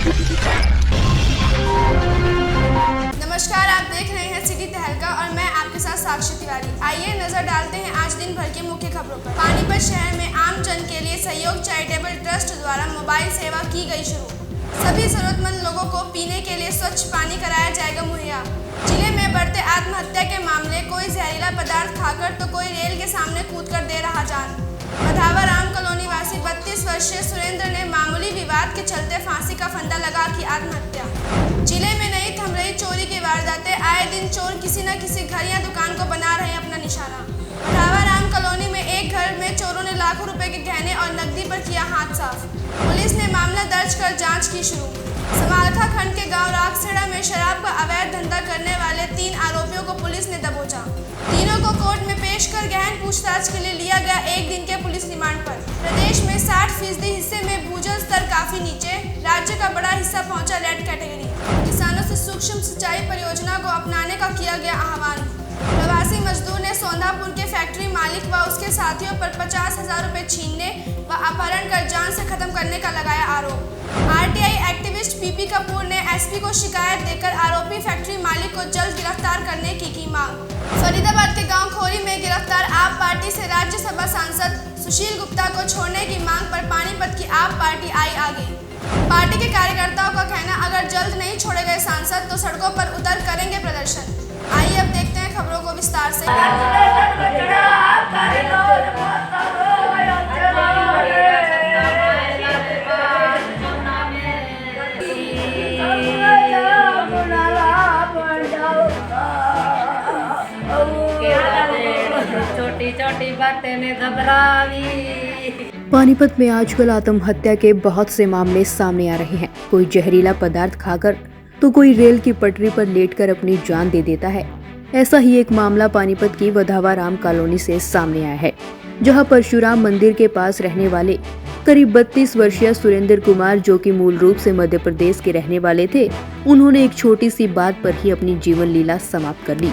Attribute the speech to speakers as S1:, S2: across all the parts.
S1: नमस्कार, आप देख रहे हैं सिटी तहलका और मैं आपके साथ साक्षी तिवारी। आइए नजर डालते हैं आज दिन भर की मुख्य खबरों पर। पानीपत शहर में आम जन के लिए सहयोग चैरिटेबल ट्रस्ट द्वारा मोबाइल सेवा की गई शुरू। सभी जरूरतमंद लोगों को पीने के लिए स्वच्छ पानी कराया जाएगा मुहैया। जिले में बढ़ते आत्महत्या के मामले, कोई जहरीला पदार्थ खाकर तो कोई रेल के सामने कूदकर दे रहा जान। बधावा राम कॉलोनी वासी 32 वर्षीय सुरेंद्र ने मामूली विवाद के चलते फांसी का फंदा लगा की आत्महत्या। जिले में नई थम रही चोरी की वारदातें, आए दिन चोर किसी न किसी घर या दुकान को बना रहे हैं अपना निशाना। बधावा राम कॉलोनी में एक घर में चोरों ने लाखों रुपए के गहने और नकदी पर किया हाथ साफ। पुलिस ने मामला दर्ज कर जांच की शुरू। समालखा खंड के गांव रागसेड़ा में शराब का अवैध धंधा करने वाले 3 आरोपियों को पुलिस ने दबोचा। तीनों को कोर्ट में पेश कर गहन पूछताछ के लिए लिया गया 1 दिन के पुलिस रिमांड पर। प्रदेश में 60% हिस्से में भूजल स्तर काफी नीचे, राज्य का बड़ा हिस्सा पहुंचा रेड कैटेगरी। किसानों से सूक्ष्म सिंचाई परियोजना को अपनाने का किया गया आह्वान। प्रवासी मजदूर ने सौंधापुर के फैक्ट्री मालिक व उसके साथियों पर 50,000 रुपए छीनने व अपहरण कर जान से खत्म करने का लगाया आरोप। आरटीआई एक्टिविस्ट पीपी कपूर ने एसपी को शिकायत देकर आरोपी फैक्ट्री मालिक को जल्द गिरफ्तार करने की मांग। फरीदाबाद के गांव खोरी में गिरफ्तार आप पार्टी से राज्यसभा सांसद सुशील गुप्ता को छोड़ने की मांग पर पानीपत की आप पार्टी आई आगे। पार्टी के कार्यकर्ताओं का कहना, अगर जल्द नहीं छोड़े गए सांसद तो सड़कों पर उतर करेंगे प्रदर्शन। आइए अब देखते हैं खबरों को विस्तार से।
S2: छोटी बातें में घबरावी।
S3: पानीपत में आजकल आत्महत्या के बहुत से मामले सामने आ रहे हैं। कोई जहरीला पदार्थ खाकर तो कोई रेल की पटरी पर लेटकर अपनी जान दे देता है। ऐसा ही एक मामला पानीपत की बधावा राम कॉलोनी से सामने आया है, जहां परशुराम मंदिर के पास रहने वाले करीब 32 वर्षीय सुरेंद्र कुमार, जो कि मूल रूप से मध्य प्रदेश के रहने वाले थे, उन्होंने एक छोटी सी बात पर ही अपनी जीवन लीला समाप्त कर ली।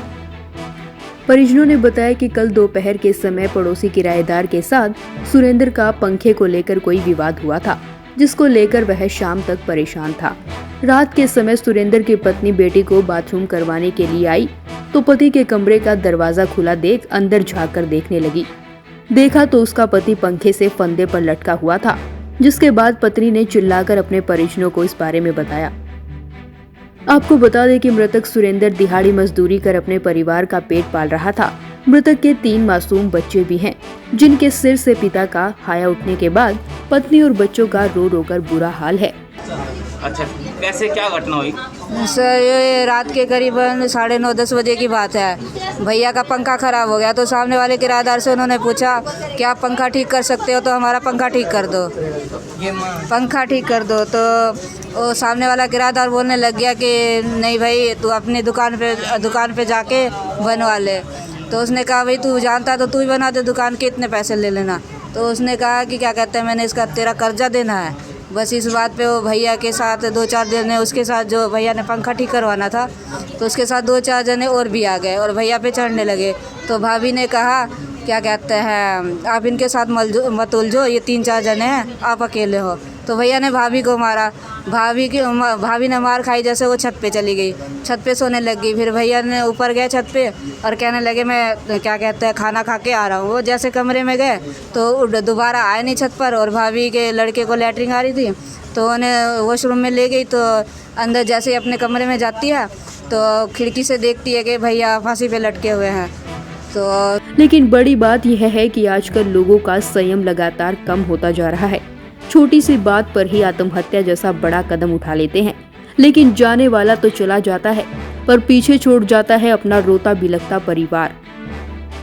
S3: परिजनों ने बताया कि कल दोपहर के समय पड़ोसी किराएदार के साथ सुरेंद्र का पंखे को लेकर कोई विवाद हुआ था, जिसको लेकर वह शाम तक परेशान था। रात के समय सुरेंद्र की पत्नी बेटी को बाथरूम करवाने के लिए आई तो पति के कमरे का दरवाजा खुला देख अंदर झाँक कर देखने लगी। देखा तो उसका पति पंखे से फंदे पर लटका हुआ था, जिसके बाद पत्नी ने चिल्लाकर अपने परिजनों को इस बारे में बताया। आपको बता दें कि मृतक सुरेंद्र दिहाड़ी मजदूरी कर अपने परिवार का पेट पाल रहा था। मृतक के 3 मासूम बच्चे भी हैं, जिनके सिर से पिता का हाया उठने के बाद पत्नी और बच्चों का रो रो कर बुरा हाल है।
S4: अच्छा, कैसे क्या घटना हुई?
S2: सर, ये रात के करीबन 9:30-10 बजे की बात है। भैया का पंखा खराब हो गया तो सामने वाले किराएदार से उन्होंने पूछा कि आप पंखा ठीक कर सकते हो, तो हमारा पंखा ठीक कर दो, पंखा ठीक कर दो। तो वो सामने वाला किराएदार बोलने लग गया कि नहीं भाई, तू अपनी दुकान पे जाके बनवा ले। तो उसने कहा भाई तू जानता तो तू ही बना दे दुकान के, इतने पैसे ले लेना। तो उसने कहा कि क्या कहते हैं, मैंने इसका तेरा कर्जा देना है। बस इस बात पे वो भैया के साथ 2-4 जने, उसके साथ जो भैया ने पंखा ठीक करवाना था, तो उसके साथ 2-4 जने और भी आ गए और भैया पे चढ़ने लगे। तो भाभी ने कहा क्या कहते हैं, आप इनके साथ मत उलझो, ये 3-4 जने हैं, आप अकेले हो। तो भैया ने भाभी को मारा। भाभी ने मार खाई, जैसे वो छत पे चली गई, छत पे सोने लग गई। फिर भैया ने ऊपर गए छत पे और कहने लगे मैं क्या कहते हैं खाना खा के आ रहा हूँ। वो जैसे कमरे में गए तो दोबारा आए नहीं छत पर, और भाभी के लड़के को लैट्रिन आ रही थी तो उन्हें वॉशरूम में ले गई। तो अंदर जैसे ही अपने कमरे में जाती है तो खिड़की से देखती है कि भैया फांसी पे लटके हुए हैं। तो
S3: लेकिन बड़ी बात यह है कि आजकल लोगों का संयम लगातार कम होता जा रहा है। छोटी सी बात पर ही आत्महत्या जैसा बड़ा कदम उठा लेते हैं, लेकिन जाने वाला तो चला जाता है, पर पीछे छोड़ जाता है अपना रोता बिलखता परिवार।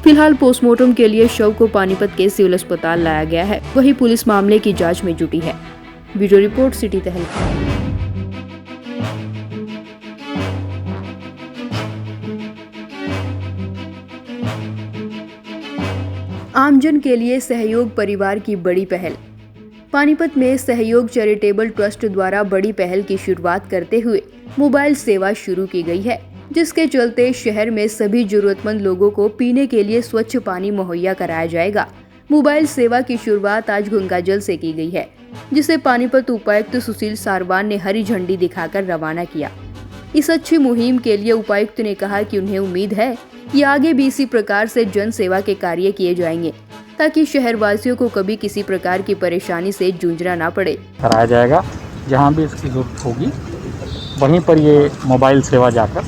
S3: फिलहाल पोस्टमार्टम के लिए शव को पानीपत के सिविल अस्पताल लाया गया है। वहीं पुलिस मामले की जांच में जुटी है। ब्यूरो रिपोर्ट, सिटी तहलका। आमजन के लिए सहयोग परिवार की बड़ी पहल। पानीपत में सहयोग चैरिटेबल ट्रस्ट द्वारा बड़ी पहल की शुरुआत करते हुए मोबाइल सेवा शुरू की गई है, जिसके चलते शहर में सभी जरूरतमंद लोगों को पीने के लिए स्वच्छ पानी मुहैया कराया जाएगा। मोबाइल सेवा की शुरुआत आज गंगाजल से की गई है, जिसे पानीपत उपायुक्त सुशील सारवान ने हरी झंडी दिखाकर रवाना किया। इस अच्छी मुहिम के लिए उपायुक्त ने कहा कि उन्हें उम्मीद है कि आगे भी इसी प्रकार से जन सेवा के कार्य किए जाएंगे, ताकि शहरवासियों को कभी किसी प्रकार की परेशानी से जूझना ना पड़े।
S5: कराया जाएगा, जहाँ भी इसकी जरूरत होगी वहीं पर ये मोबाइल सेवा जाकर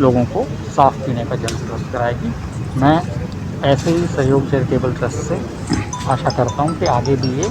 S5: लोगों को साफ पीने का जल उपलब्ध कराएगी। मैं ऐसे ही सहयोग चैरिटेबल ट्रस्ट से आशा करता हूँ कि आगे भी ये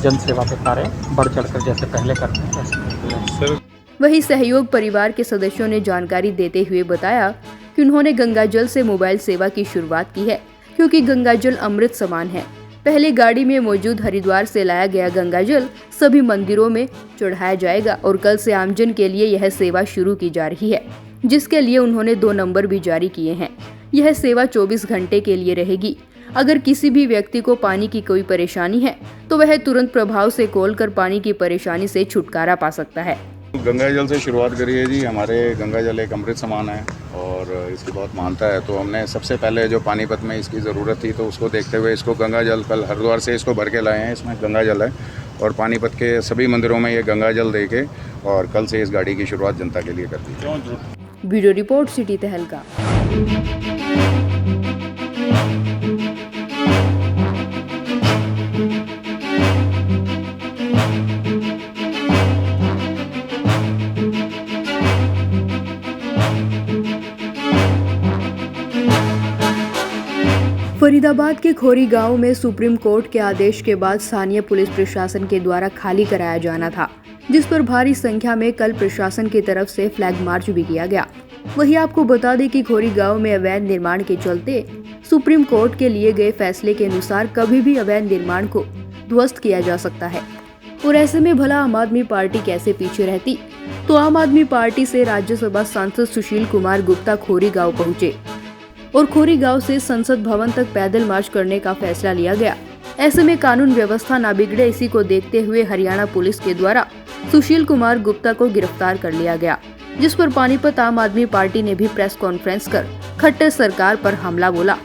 S5: जन सेवा के कार्य बढ़ चढ़कर जैसे पहले करते हैं वैसे।
S3: वहीं सहयोग परिवार के सदस्यों ने जानकारी देते हुए बताया कि उन्होंने गंगाजल से मोबाइल सेवा की शुरुआत की है, क्योंकि गंगाजल अमृत समान है। पहले गाड़ी में मौजूद हरिद्वार से लाया गया गंगाजल सभी मंदिरों में चढ़ाया जाएगा और कल से आमजन के लिए यह सेवा शुरू की जा रही है, जिसके लिए उन्होंने 2 नंबर भी जारी किए हैं। यह सेवा 24 घंटे के लिए रहेगी। अगर किसी भी व्यक्ति को पानी की कोई परेशानी है तो वह तुरंत प्रभाव से कॉल कर पानी की परेशानी से छुटकारा पा सकता है।
S6: गंगाजल से शुरुआत करी है जी। हमारे गंगाजल एक अमृत समान है और इसकी बहुत मानता है, तो हमने सबसे पहले जो पानीपत में इसकी ज़रूरत थी तो उसको देखते हुए इसको गंगाजल कल हरिद्वार से इसको भर के लाए हैं। इसमें गंगाजल है और पानीपत के सभी मंदिरों में ये गंगाजल दे के और कल से इस गाड़ी की शुरुआत जनता के लिए कर दी।
S3: ब्यूरो रिपोर्ट, सिटी तहलका। फरीदाबाद के खोरी गांव में सुप्रीम कोर्ट के आदेश के बाद स्थानीय पुलिस प्रशासन के द्वारा खाली कराया जाना था, जिस पर भारी संख्या में कल प्रशासन की तरफ से फ्लैग मार्च भी किया गया। वहीं आपको बता दें कि खोरी गांव में अवैध निर्माण के चलते सुप्रीम कोर्ट के लिए गए फैसले के अनुसार कभी भी अवैध निर्माण को ध्वस्त किया जा सकता है, और ऐसे में भला आम आदमी पार्टी कैसे पीछे रहती। तो आम आदमी पार्टी से राज्यसभा सांसद सुशील कुमार गुप्ता खोरी गाँव पहुँचे और खोरी गांव से संसद भवन तक पैदल मार्च करने का फैसला लिया गया। ऐसे में कानून व्यवस्था न बिगड़े, इसी को देखते हुए हरियाणा पुलिस के द्वारा सुशील कुमार गुप्ता को गिरफ्तार कर लिया गया, जिस पर पानीपत आम आदमी पार्टी ने भी प्रेस कॉन्फ्रेंस कर खट्टर सरकार पर हमला बोला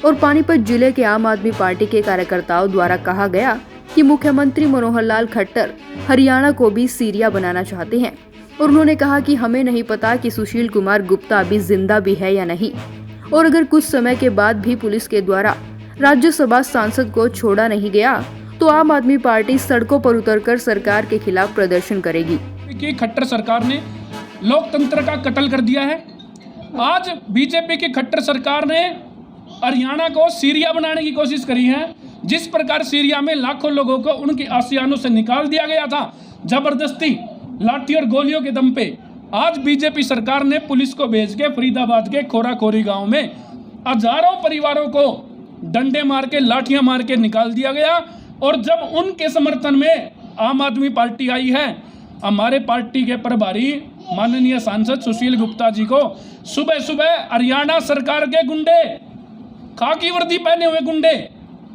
S3: और पानीपत जिले के आम आदमी पार्टी के कार्यकर्ताओं द्वारा कहा गया कि मुख्यमंत्री मनोहर लाल खट्टर हरियाणा को भी सीरिया बनाना चाहते हैं, और उन्होंने कहा कि हमें नहीं पता कि सुशील कुमार गुप्ता अभी जिंदा भी है या नहीं, और अगर कुछ समय के बाद भी पुलिस के द्वारा राज्यसभा सांसद को छोड़ा नहीं गया तो आम आदमी पार्टी सड़कों पर उतरकर सरकार के खिलाफ प्रदर्शन करेगी।
S7: कि खट्टर सरकार ने लोकतंत्र का कत्ल कर दिया है। आज बीजेपी की खट्टर सरकार ने हरियाणा को सीरिया बनाने की कोशिश करी है। जिस प्रकार सीरिया में लाखों लोगों को उनकी आसियानों से निकाल दिया गया था जबरदस्ती लाठी और गोलियों के दम पे, आज बीजेपी सरकार ने पुलिस को भेज के फरीदाबाद के खोरी गांव में हजारों परिवारों को डंडे मार के लाठियां मार के निकाल दिया गया। और जब उनके समर्थन में आम आदमी पार्टी आई है, हमारे पार्टी के प्रभारी माननीय सांसद सुशील गुप्ता जी को सुबह सुबह हरियाणा सरकार के गुंडे, खाकी वर्दी पहने हुए गुंडे,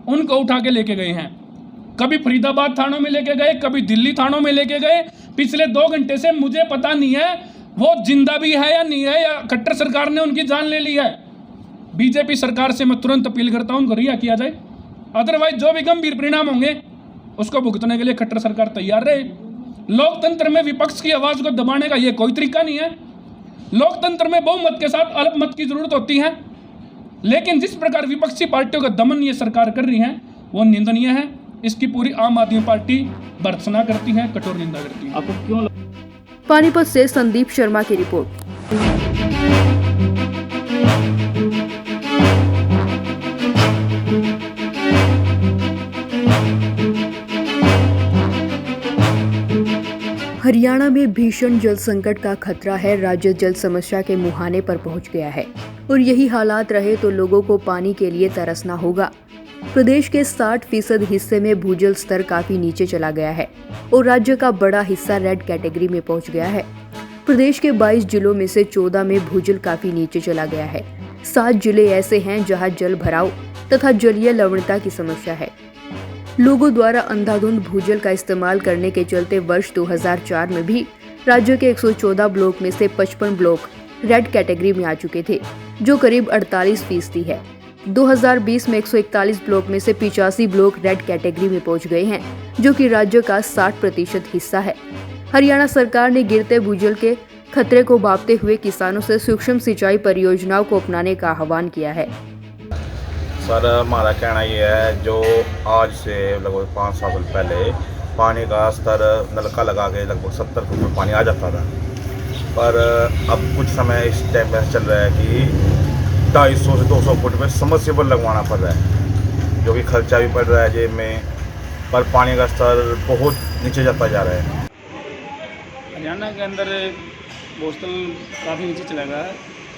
S7: उनको उठा के लेके गए हैं। कभी फरीदाबाद थानों में लेके गए, कभी दिल्ली थानों में लेके गए। पिछले 2 घंटे से मुझे पता नहीं है वो जिंदा भी है या नहीं है, या खट्टर सरकार ने उनकी जान ले ली है। बीजेपी सरकार से मैं तुरंत अपील करता हूं उनको रिहा किया जाए, अदरवाइज जो भी गंभीर परिणाम होंगे उसको भुगतने के लिए खट्टर सरकार तैयार रहे। लोकतंत्र में विपक्ष की आवाज को दबाने का ये कोई तरीका नहीं है। लोकतंत्र में बहुमत के साथ अल्पमत की जरूरत होती है, लेकिन जिस प्रकार विपक्षी पार्टियों का दमन ये सरकार कर रही है वो निंदनीय है। इसकी पूरी आम आदमी पार्टी भर्त्सना करती है, कठोर निंदा करती है।
S4: आपको क्यों
S3: पानीपत से संदीप शर्मा की रिपोर्ट। हरियाणा में भीषण जल संकट का खतरा है। राज्य जल समस्या के मुहाने पर पहुंच गया है और यही हालात रहे तो लोगों को पानी के लिए तरसना होगा। प्रदेश के 60% हिस्से में भूजल स्तर काफी नीचे चला गया है और राज्य का बड़ा हिस्सा रेड कैटेगरी में पहुंच गया है। प्रदेश के 22 जिलों में से 14 में भूजल काफी नीचे चला गया है। 7 जिले ऐसे हैं जहां जल भराव तथा जलीय लवणता की समस्या है। लोगों द्वारा अंधाधुंध भूजल का इस्तेमाल करने के चलते वर्ष 2004 में भी राज्य के 114 ब्लॉक में से 55 ब्लॉक रेड कैटेगरी में आ चुके थे, जो करीब 48% है। 2020 में 141 ब्लॉक में से 85 ब्लॉक रेड कैटेगरी में पहुंच गए हैं, जो कि राज्य का 60% हिस्सा है। हरियाणा सरकार ने गिरते भूजल के खतरे को भांपते हुए किसानों से सूक्ष्म सिंचाई परियोजनाओं को अपनाने का आह्वान किया है।
S8: सर, हमारा कहना ये है, जो आज से लगभग 5 साल पहले पानी का स्तर नलका लगा के लगभग 70 फुट में पानी आ जाता था, पर अब कुछ समय इस टाइम में चल रहा है कि 250 से 200 फुट में सबमर्सिबल लगवाना पड़ रहा है, जो कि खर्चा भी पड़ रहा है जेब में, पर पानी का स्तर बहुत नीचे जाता जा रहा है।
S9: हरियाणा के अंदर भूस्तर काफ़ी नीचे चला गया है।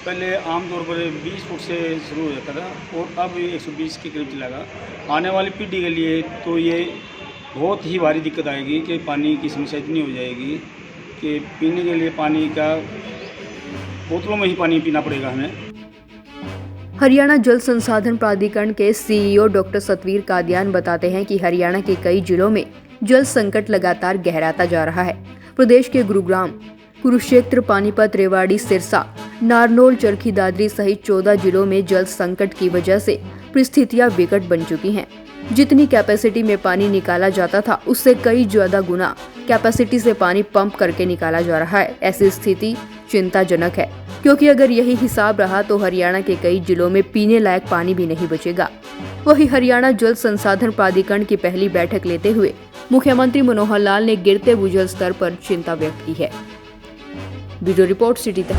S9: पहले आमतौर पर 20 फुट से शुरू हो जाता था और अब 120 के करीब चला गया। आने वाली पीढ़ी के लिए तो ये बहुत ही भारी दिक्कत आएगी कि पानी की समस्या इतनी हो जाएगी कि पीने के लिए पानी का बोतलों में ही पानी पीना पड़ेगा हमें।
S3: हरियाणा जल संसाधन प्राधिकरण के CEO डॉक्टर सतवीर कादियान बताते हैं कि हरियाणा के कई जिलों में जल संकट लगातार गहराता जा रहा है। प्रदेश के गुरुग्राम, कुरुक्षेत्र, पानीपत, रेवाड़ी, सिरसा, नारनौल, चरखी दादरी सहित 14 जिलों में जल संकट की वजह से परिस्थितियां विकट बन चुकी हैं। जितनी कैपेसिटी में पानी निकाला जाता था, उससे कई ज्यादा गुना कैपेसिटी से पानी पंप करके निकाला जा रहा है। ऐसी स्थिति चिंताजनक है, क्योंकि अगर यही हिसाब रहा तो हरियाणा के कई जिलों में पीने लायक पानी भी नहीं बचेगा। वहीं हरियाणा जल संसाधन प्राधिकरण की पहली बैठक लेते हुए मुख्यमंत्री मनोहर लाल ने गिरते भूजल स्तर पर चिंता व्यक्त की है। ब्यूरो रिपोर्ट, सिटी तक।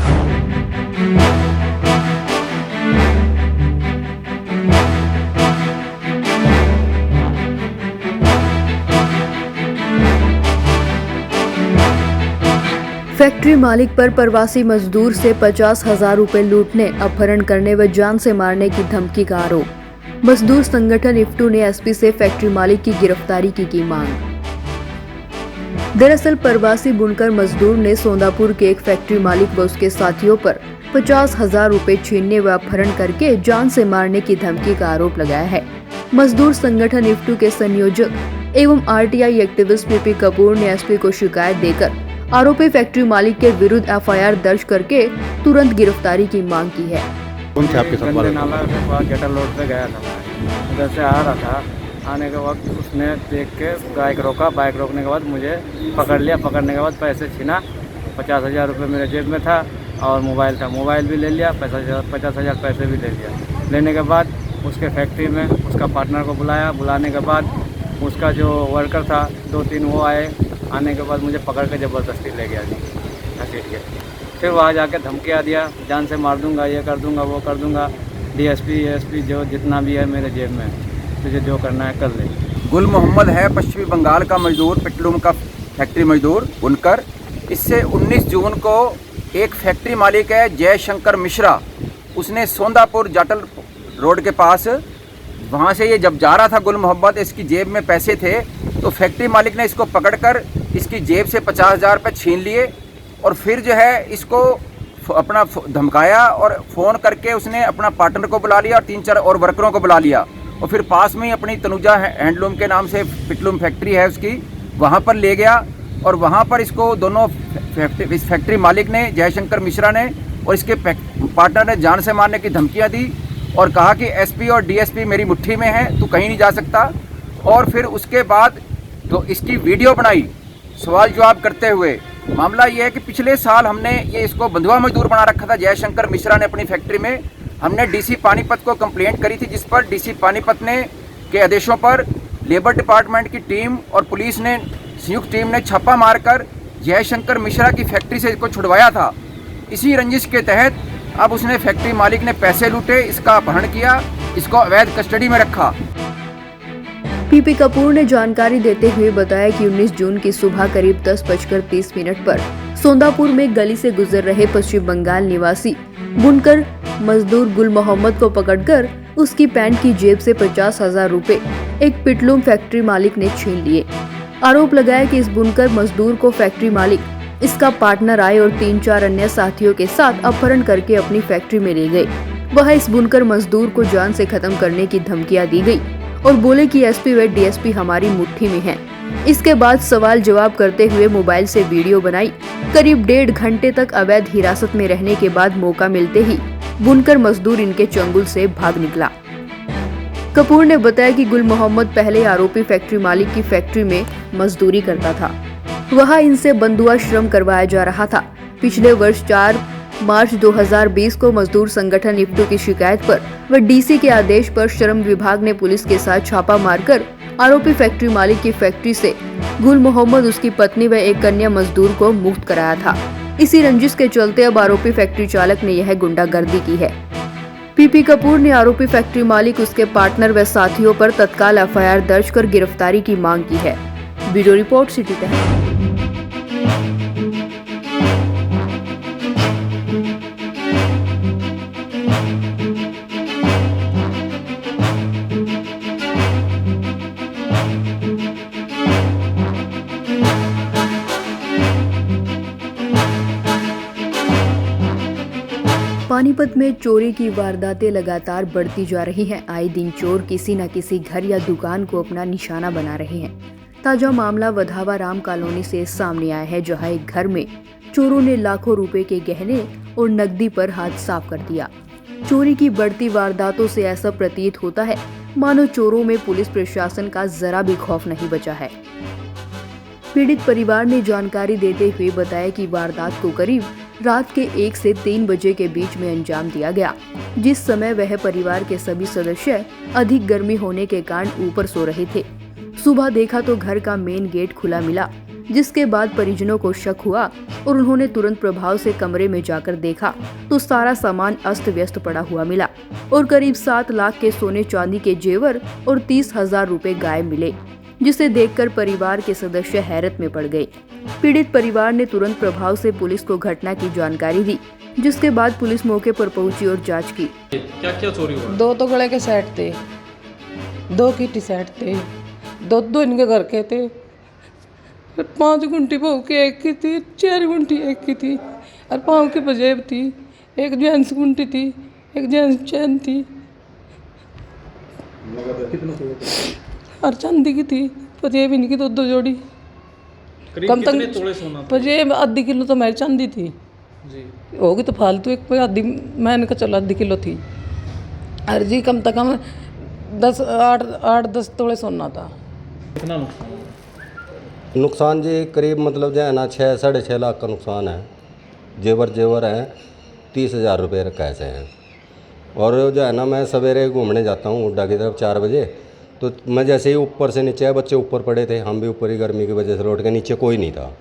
S3: फैक्ट्री मालिक पर प्रवासी मजदूर से 50,000 रुपए लूटने, अपहरण करने व जान से मारने की धमकी का आरोप। मजदूर संगठन इफ्टू ने एसपी से फैक्ट्री मालिक की गिरफ्तारी की मांग। दरअसल प्रवासी बुनकर मजदूर ने सोंदापुर के एक फैक्ट्री मालिक व उसके साथियों पर 50,000 रुपए छीनने व अपहरण करके जान से मारने की धमकी का आरोप लगाया है। मजदूर संगठन इफ्टू के संयोजक एवं RTI एक्टिविस्ट पीपी कपूर ने एसपी को शिकायत देकर आरोपी फैक्ट्री मालिक के विरुद्ध FIR दर्ज करके तुरंत गिरफ्तारी की मांग की है।
S9: कौन थे आपके साथ? नाला के पास गेटर रोड पे गया था, उधर से आ रहा था। आने के बाद उसने देख के बाइक रोका, बाइक रोकने के बाद मुझे पकड़ लिया। पकड़ने के बाद पैसे छीना, 50,000 रुपये मेरे जेब में था और मोबाइल था, मोबाइल भी ले लिया, 50,000 पैसे भी ले लिया। लेने के बाद उसके फैक्ट्री में उसका पार्टनर को बुलाया। बुलाने के बाद उसका जो वर्कर था 2-3 वो आए। आने के बाद मुझे पकड़ के ज़बरदस्ती ले गया जी, घसीट के। फिर वहाँ जाके धमकियाँ दिया, जान से मार दूंगा, ये कर दूंगा, वो कर दूंगा, DSP ASP जो जितना भी है मेरे जेब में, तुझे जो करना है कर ले।
S10: गुल मोहम्मद है पश्चिमी बंगाल का मजदूर, पिटलूम का फैक्ट्री मजदूर बुनकर। इससे 19 जून को एक फैक्ट्री मालिक है जयशंकर मिश्रा, उसने सोंदापुर जाटल रोड के पास, वहाँ से ये जब जा रहा था गुल मोहम्मद, इसकी जेब में पैसे थे, तो फैक्ट्री मालिक ने इसको पकड़कर इसकी जेब से 50,000 रुपये छीन लिए और फिर जो है इसको अपना धमकाया और फ़ोन करके उसने अपना पार्टनर को बुला लिया और 3-4 और वर्करों को बुला लिया और फिर पास में ही अपनी तनुजा हैंडलूम के नाम से पिटलूम फैक्ट्री है उसकी, वहाँ पर ले गया और वहाँ पर इसको दोनों इस फैक्ट्री मालिक ने, जयशंकर मिश्रा ने और इसके पार्टनर ने जान से मारने की धमकियाँ दी और कहा कि SP और DSP मेरी मुट्ठी में है, तू कहीं नहीं जा सकता। और फिर उसके बाद तो इसकी वीडियो बनाई सवाल जवाब करते हुए। मामला ये है कि पिछले साल हमने ये इसको बंधुआ मजदूर बना रखा था जयशंकर मिश्रा ने अपनी फैक्ट्री में। हमने DC पानीपत को कंप्लेंट करी थी, जिस पर DC पानीपत ने के आदेशों पर लेबर डिपार्टमेंट की टीम और पुलिस ने संयुक्त टीम ने छापा मारकर जयशंकर मिश्रा की फैक्ट्री से इसको छुड़वाया था। इसी रंजिश के तहत अब उसने फैक्ट्री मालिक ने पैसे लूटे, इसका अपहरण किया, इसको अवैध कस्टडी में रखा।
S3: पीपी कपूर ने जानकारी देते हुए बताया कि 19 जून की सुबह करीब 10:30 पर सोंदापुर में गली से गुजर रहे पश्चिम बंगाल निवासी बुनकर मजदूर गुल मोहम्मद को पकड़कर उसकी पैंट की जेब से 50,000 रुपए एक पिटलूम फैक्ट्री मालिक ने छीन लिए। आरोप लगाया कि इस बुनकर मजदूर को फैक्ट्री मालिक, इसका पार्टनर आए और 3-4 अन्य साथियों के साथ अपहरण करके अपनी फैक्ट्री में ले गए। वह इस बुनकर मजदूर को जान से खत्म करने की धमकियां दी गई और बोले कि SP व DSP हमारी मुट्ठी में हैं। इसके बाद सवाल जवाब करते हुए मोबाइल से वीडियो बनाई। करीब 1.5 घंटे तक अवैध हिरासत में रहने के बाद मौका मिलते ही बुनकर मजदूर इनके चंगुल से भाग निकला। कपूर ने बताया कि गुल मोहम्मद पहले आरोपी फैक्ट्री मालिक की फैक्ट्री में मजदूरी करता था। वहां इनसे बंधुआ श्रम करवाया जा रहा था। पिछले वर्ष 4 मार्च 2020 को मजदूर संगठन इफ्टू की शिकायत पर व डीसी के आदेश पर श्रम विभाग ने पुलिस के साथ छापा मारकर आरोपी फैक्ट्री मालिक की फैक्ट्री से गुल मोहम्मद, उसकी पत्नी व एक कन्या मजदूर को मुक्त कराया था। इसी रंजिश के चलते अब आरोपी फैक्ट्री चालक ने यह गुंडागर्दी की है। पीपी कपूर ने आरोपी फैक्ट्री मालिक, उसके पार्टनर व साथियों पर तत्काल एफआईआर दर्ज कर गिरफ्तारी की मांग की है। ब्यूरो रिपोर्ट सिटी तहलका। पानीपत में चोरी की वारदातें लगातार बढ़ती जा रही हैं। आए दिन चोर किसी न किसी घर या दुकान को अपना निशाना बना रहे हैं। ताजा मामला वधावा राम कॉलोनी से सामने आया है, जहां एक घर में चोरों ने लाखों रुपए के गहने और नकदी पर हाथ साफ कर दिया। चोरी की बढ़ती वारदातों से ऐसा प्रतीत होता है मानो चोरों में पुलिस प्रशासन का जरा भी खौफ नहीं बचा है। पीड़ित परिवार ने जानकारी देते हुए बताया कि वारदात को करीब रात के 1 से 3 बजे के बीच में अंजाम दिया गया, जिस समय वह परिवार के सभी सदस्य अधिक गर्मी होने के कारण ऊपर सो रहे थे। सुबह देखा तो घर का मेन गेट खुला मिला, जिसके बाद परिजनों को शक हुआ और उन्होंने तुरंत प्रभाव से कमरे में जाकर देखा तो सारा सामान अस्त व्यस्त पड़ा हुआ मिला और करीब 7 लाख के सोने चांदी के जेवर और 30,000 रुपए गायब मिले, जिसे देखकर परिवार के सदस्य हैरत में पड़ गए। पीड़ित परिवार ने तुरंत प्रभाव से पुलिस को घटना की जानकारी दी, जिसके बाद पुलिस मौके पर पहुंची और जांच की।
S4: क्या क्या चोरी हुआ?
S11: 2 तो गले के सेट थे, 2 की टी शर्ट थे, 2 इनके घर के थे, 5 गुंठी बहू की एक की थी, 4 गुंठी एक की थी और पाँव की पजेब थी, एक जेंट्स गुंठी थी, एक जेंट्स चैन थी और चांदी की थी। पजेब इनकी 2 जोड़ी। कम
S4: कितने तोले सोना था?
S11: पजेब आधी किलो तो मेरी चांदी थी
S4: जी।
S11: होगी तो फालतू, एक पे आधी मैंने का चला आधी किलो थी। अरे जी कम से कम 8-10 तोले सोना था।
S4: कितना नुकसान हुआ?
S12: नुकसान जी करीब मतलब जो है ना 6-6.5 लाख का नुकसान है। जेवर है 30,000 रुपये कैसे हैं। और जो है ना मैं सवेरे घूमने जाता हूँ उड्डा की तरफ 4 बजे, तो मैं जैसे ही ऊपर से नीचे आया, बच्चे ऊपर पड़े थे, हम भी ऊपर ही गर्मी की वजह से लौट के, नीचे कोई नहीं था।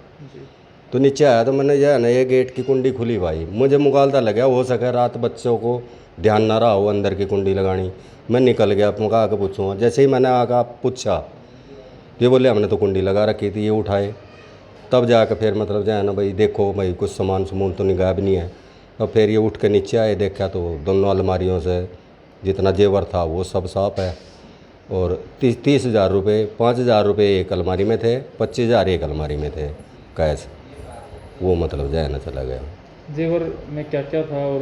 S12: तो नीचे आया तो मैंने जो है ना ये गेट की कुंडी खुली भाई, मुझे मुगालता लगा हो सके रात बच्चों को ध्यान ना रहा हो अंदर की कुंडी लगानी। मैं निकल गया, मुझे आके पूछूँगा। जैसे ही मैंने आकर पूछा, ये बोले हमने तो कुंडी लगा रखी थी, ये उठाए। तब जाकर फिर मतलब जो है ना भाई देखो भाई कुछ सामान तो गायब नहीं है। और फिर ये उठ के नीचे आए, देखा तो दोनों अलमारियों से जितना जेवर था वो सब साफ है। और 30,000 रुपये, 5,000 रुपये एक अलमारी में थे, 25,000 एक अलमारी में थे कैश। वो मतलब जो है ना चला गया।
S4: जेवर में क्या क्या था और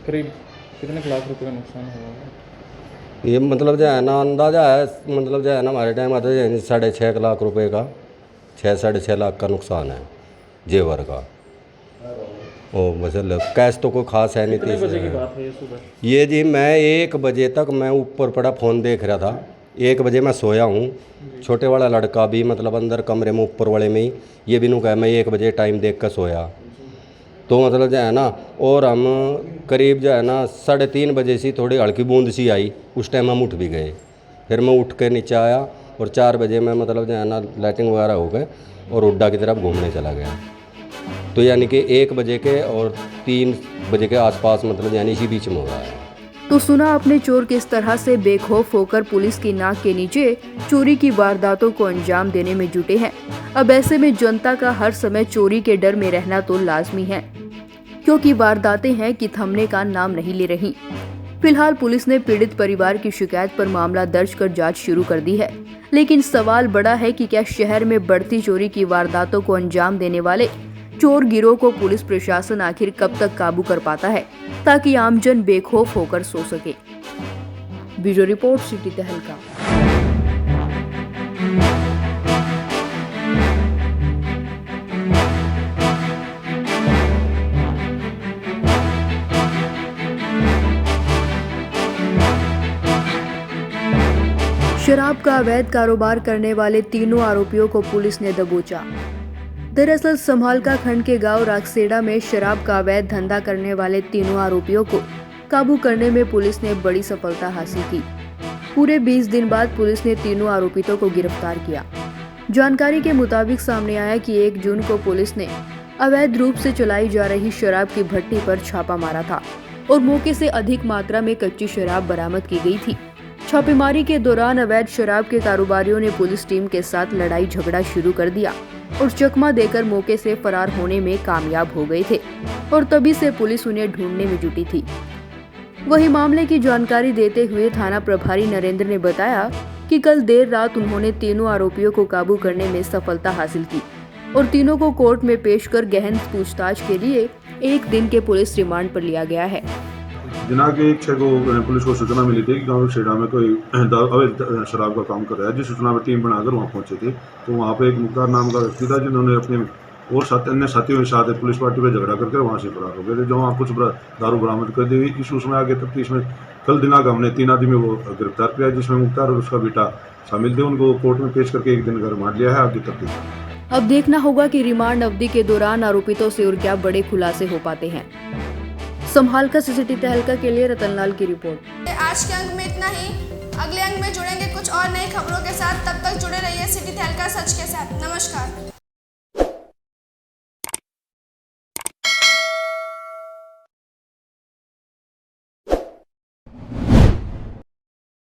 S4: करीब कितने लाख रुपए का नुकसान हुआ?
S12: ये मतलब जो है ना अंदाज़ा है, मतलब जो है ना हमारे टाइम आता है 6.5 लाख रुपए का, 6-6.5 लाख का नुकसान है जेवर का। ओ मतलब कैश तो कोई खास है नहीं।
S4: कितने बजे की बात है ये सुबह?
S12: ये जी मैं 1 बजे तक मैं ऊपर पड़ा फ़ोन देख रहा था। 1 बजे मैं सोया हूँ। छोटे वाला लड़का भी मतलब अंदर कमरे में ऊपर वाले में ही, ये भी नू कहा मैं 1 बजे टाइम देख कर सोया। तो मतलब जो है ना, और हम करीब जो है ना 3:30 बजे से थोड़ी हल्की बूंद सी आई, उस टाइम हम उठ भी गए। फिर मैं उठ के नीचे आया और 4 बजे मैं मतलब जो है ना लाइटिंग वगैरह हो गए और उड्डा की तरफ घूमने चला गया। तो यानी कि 1 बजे के और 3 बजे के आसपास मतलब यानी इसी बीच में हो रहा है।
S3: तो सुना आपने चोर किस तरह से बेखौफ होकर पुलिस की नाक के नीचे चोरी की वारदातों को अंजाम देने में जुटे हैं। अब ऐसे में जनता का हर समय चोरी के डर में रहना तो लाजमी है, क्योंकि वारदातें हैं कि थमने का नाम नहीं ले रही। फिलहाल पुलिस ने पीड़ित परिवार की शिकायत पर मामला दर्ज कर जांच शुरू कर दी है, लेकिन सवाल बड़ा है कि क्या शहर में बढ़ती चोरी की वारदातों को अंजाम देने वाले चोर गिरोह को पुलिस प्रशासन आखिर कब तक काबू कर पाता है, ताकि आमजन बेखौफ होकर सो सके। ब्यूरो रिपोर्ट सिटी तहलका। शराब का अवैध कारोबार करने वाले तीनों आरोपियों को पुलिस ने दबोचा। दरअसल संभालका खंड के गांव रागसेड़ा में शराब का अवैध धंधा करने वाले तीनों आरोपियों को काबू करने में पुलिस ने बड़ी सफलता हासिल की। पूरे 20 दिन बाद पुलिस ने तीनों आरोपितों को गिरफ्तार किया। जानकारी के मुताबिक सामने आया कि 1 जून को पुलिस ने अवैध रूप से चलाई जा रही शराब की भट्टी पर छापा मारा था और मौके से अधिक मात्रा में कच्ची शराब बरामद की गई थी। छापेमारी के दौरान अवैध शराब के कारोबारियों ने पुलिस टीम के साथ लड़ाई झगड़ा शुरू कर दिया और चकमा देकर मौके से फरार होने में कामयाब हो गए थे और तभी से पुलिस उन्हें ढूंढने में जुटी थी। वही मामले की जानकारी देते हुए थाना प्रभारी नरेंद्र ने बताया कि कल देर रात उन्होंने तीनों आरोपियों को काबू करने में सफलता हासिल की और तीनों को कोर्ट में पेश कर गहन पूछताछ के लिए 1 दिन के पुलिस रिमांड पर लिया गया है।
S13: दिनांक 1/6 को पुलिस को सूचना मिली थी कि गाँव शेड़ा में कोई अवैध शराब का काम कर रहा है। जिस सूचना में टीम बनाकर वहाँ पहुंचे थे तो वहाँ पे एक मुख्तार नाम का व्यक्ति था जिन्होंने अपने और अन्य साथियों के साथ पुलिस पार्टी पर झगड़ा करके वहाँ से फरार हो गए थे। जो वहाँ कुछ दारू बरामद कर दी। इस उसमें आगे तफ्तीश में कल दिनांक हमने 3 आदमी को गिरफ्तार किया जिसमें मुख्तार और उसका बेटा शामिल थे। उनको कोर्ट में पेश करके 1 दिन का रिमांड लिया है। आगे तफ्तीश
S3: अब देखना होगा कि रिमांड अवधि के दौरान आरोपितों से और क्या बड़े खुलासे हो पाते हैं। संभालका सिटी तहलका के लिए रतनलाल की रिपोर्ट।
S1: आज के अंक में इतना ही। अगले अंक में जुड़ेंगे कुछ और नई खबरों के साथ। तब तक जुड़े रहिए सिटी तहलका सच के साथ। नमस्कार।